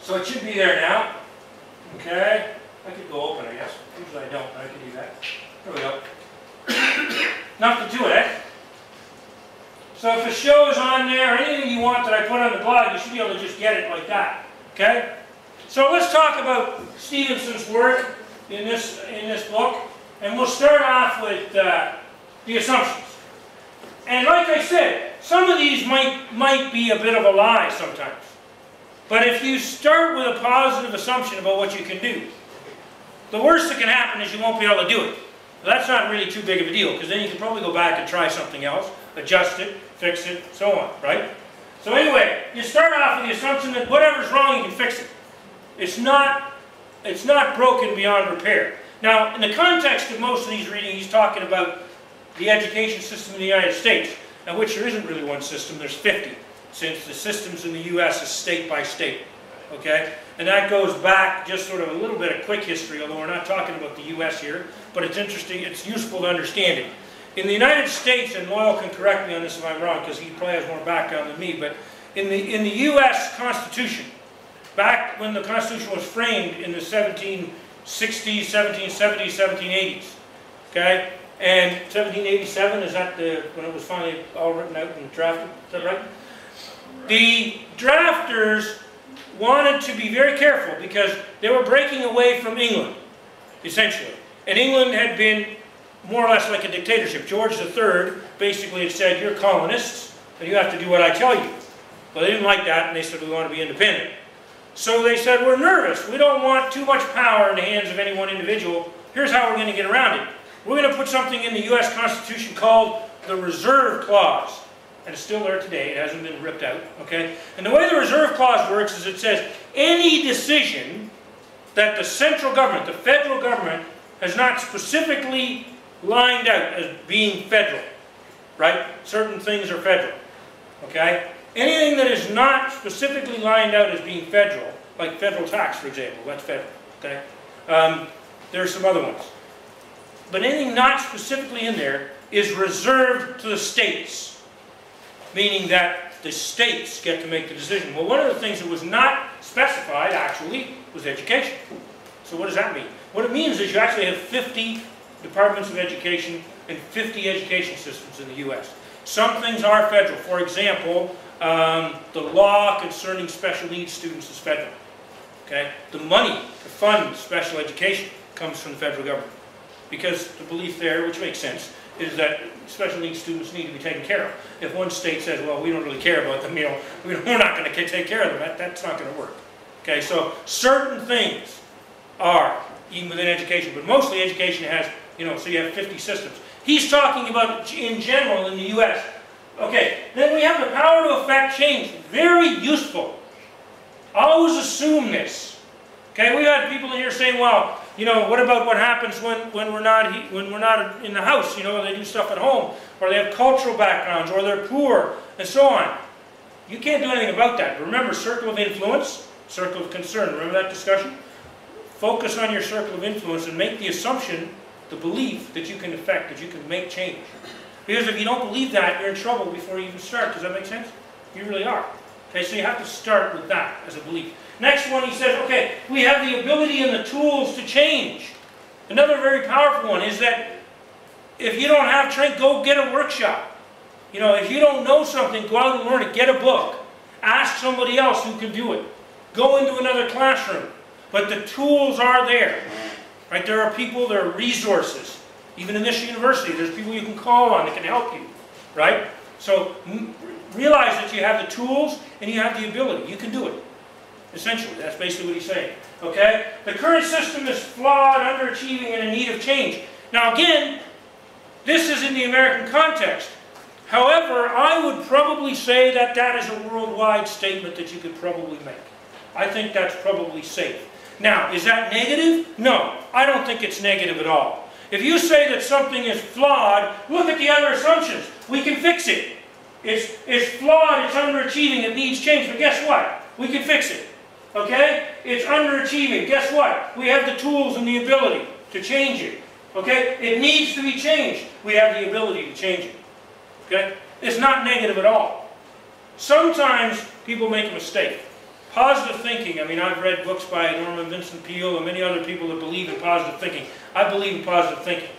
So it should be there now. Okay. I could go open, I guess. Usually I don't, but I can do that. There we go. Nothing to it, eh? So if a show is on there, or anything you want that I put on the blog, you should be able to just get it like that. Okay? So let's talk about Stephenson's work in this book, and we'll start off with the assumptions. And like I said, some of these might be a bit of a lie sometimes. But if you start with a positive assumption about what you can do, the worst that can happen is you won't be able to do it. Well, that's not really too big of a deal, because then you can probably go back and try something else, adjust it, fix it, so on, right? So anyway, you start off with the assumption that whatever's wrong, you can fix it. It's not broken beyond repair. Now, in the context of most of these readings, he's talking about the education system in the United States, in which there isn't really one system, there's 50, since the systems in the U.S. is state by state, okay? And that goes back just sort of a little bit of quick history, although we're not talking about the U.S. here, but it's interesting, it's useful to understand it. In the United States, and Loyal can correct me on this if I'm wrong, because he probably has more background than me, but in the U.S. Constitution, back when the Constitution was framed in the 1760s, 1770s, 1780s, okay? And 1787, is that when it was finally all written out and drafted? Is that right? The drafters wanted to be very careful because they were breaking away from England, essentially. And England had been more or less like a dictatorship. George III basically had said, you're colonists, and you have to do what I tell you. Well, they didn't like that, and they said, we want to be independent. So they said, we're nervous. We don't want too much power in the hands of any one individual. Here's how we're going to get around it. We're going to put something in the U.S. Constitution called the Reserve Clause. And it's still there today. It hasn't been ripped out. Okay? And the way the Reserve Clause works is it says any decision that the central government, the federal government, has not specifically lined out as being federal. Right? Certain things are federal. Okay? Anything that is not specifically lined out as being federal, like federal tax, for example, that's federal. Okay? There are some other ones. But anything not specifically in there is reserved to the states, meaning that the states get to make the decision. Well, one of the things that was not specified, actually, was education. So what does that mean? What it means is you actually have 50 departments of education and 50 education systems in the U.S. Some things are federal. For example, the law concerning special needs students is federal. Okay? The money to fund special education comes from the federal government. Because the belief there, which makes sense, is that special needs students need to be taken care of. If one state says, well, we don't really care about them, you know, we're not going to take care of them, that's not going to work. Okay, so certain things are, even within education, but mostly education has, you know, so you have 50 systems. He's talking about, in general, in the U.S. Okay, then we have the power to effect change. Very useful. Always assume this. Okay, we've had people in here saying, well, you know, what about what happens when we're not in the house? You know, they do stuff at home, or they have cultural backgrounds, or they're poor, and so on. You can't do anything about that. Remember, circle of influence, circle of concern. Remember that discussion? Focus on your circle of influence and make the assumption, the belief that you can affect, that you can make change. Because if you don't believe that, you're in trouble before you even start. Does that make sense? You really are. Okay, so you have to start with that as a belief. Next one, he says, okay, we have the ability and the tools to change. Another very powerful one is that if you don't have training, go get a workshop. You know, if you don't know something, go out and learn it. Get a book. Ask somebody else who can do it. Go into another classroom. But the tools are there. Right? There are people, there are resources. Even in this university, there's people you can call on that can help you. Right? So realize that you have the tools and you have the ability. You can do it. Essentially, that's basically what he's saying. Okay? The current system is flawed, underachieving, and in need of change. Now again, this is in the American context. However, I would probably say that that is a worldwide statement that you could probably make. I think that's probably safe. Now, is that negative? No, I don't think it's negative at all. If you say that something is flawed, look at the other assumptions. We can fix it. It's flawed, it's underachieving, it needs change. But guess what? We can fix it. Okay? It's underachieving. Guess what? We have the tools and the ability to change it. Okay? It needs to be changed. We have the ability to change it. Okay? It's not negative at all. Sometimes people make a mistake. positive thinking, I mean, I've read books by Norman Vincent Peale and many other people that believe in positive thinking. I believe in positive thinking.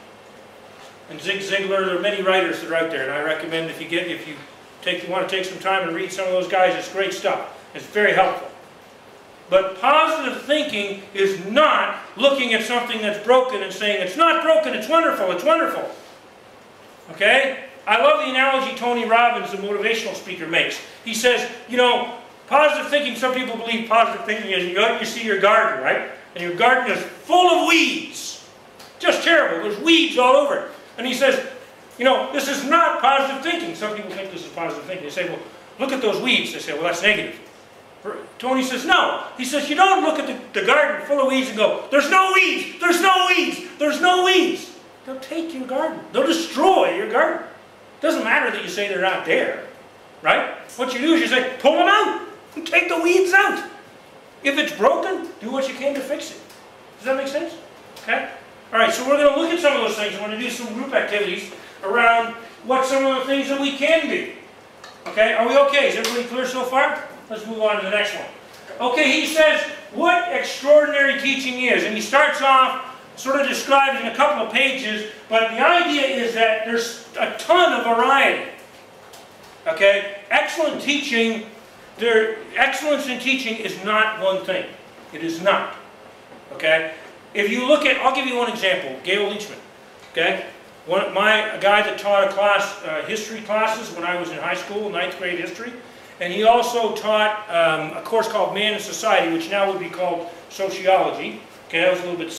And Zig Ziglar, there are many writers that are out there, and I recommend if you want to take some time and read some of those guys, it's great stuff. It's very helpful. But positive thinking is not looking at something that's broken and saying, it's not broken, it's wonderful, it's wonderful. Okay? I love the analogy Tony Robbins, the motivational speaker, makes. He says, you know, positive thinking, some people believe positive thinking is you go out and you see your garden, right? And your garden is full of weeds. Just terrible. There's weeds all over it. And he says, you know, this is not positive thinking. Some people think this is positive thinking. They say, well, look at those weeds. They say, well, that's negative. Tony says, no. He says, you don't look at the garden full of weeds and go, there's no weeds, there's no weeds, there's no weeds. They'll take your garden. They'll destroy your garden. It doesn't matter that you say they're not there, right? What you do is you say, pull them out and take the weeds out. If it's broken, do what you can to fix it. Does that make sense? Okay? All right, so we're going to look at some of those things. I want to do some group activities around what some of the things that we can do. Okay, are we okay? Is everybody clear so far? Let's move on to the next one. Okay, he says what extraordinary teaching is, and he starts off sort of described in a couple of pages, but the idea is that there's a ton of variety. Okay, excellence in teaching is not one thing. It is not. Okay, if you look at, I'll give you one example, Gail Leachman. Okay, a guy that taught a class, history classes when I was in high school, 9th grade history. And he also taught a course called Man and Society, which now would be called Sociology. Okay, that was a little bit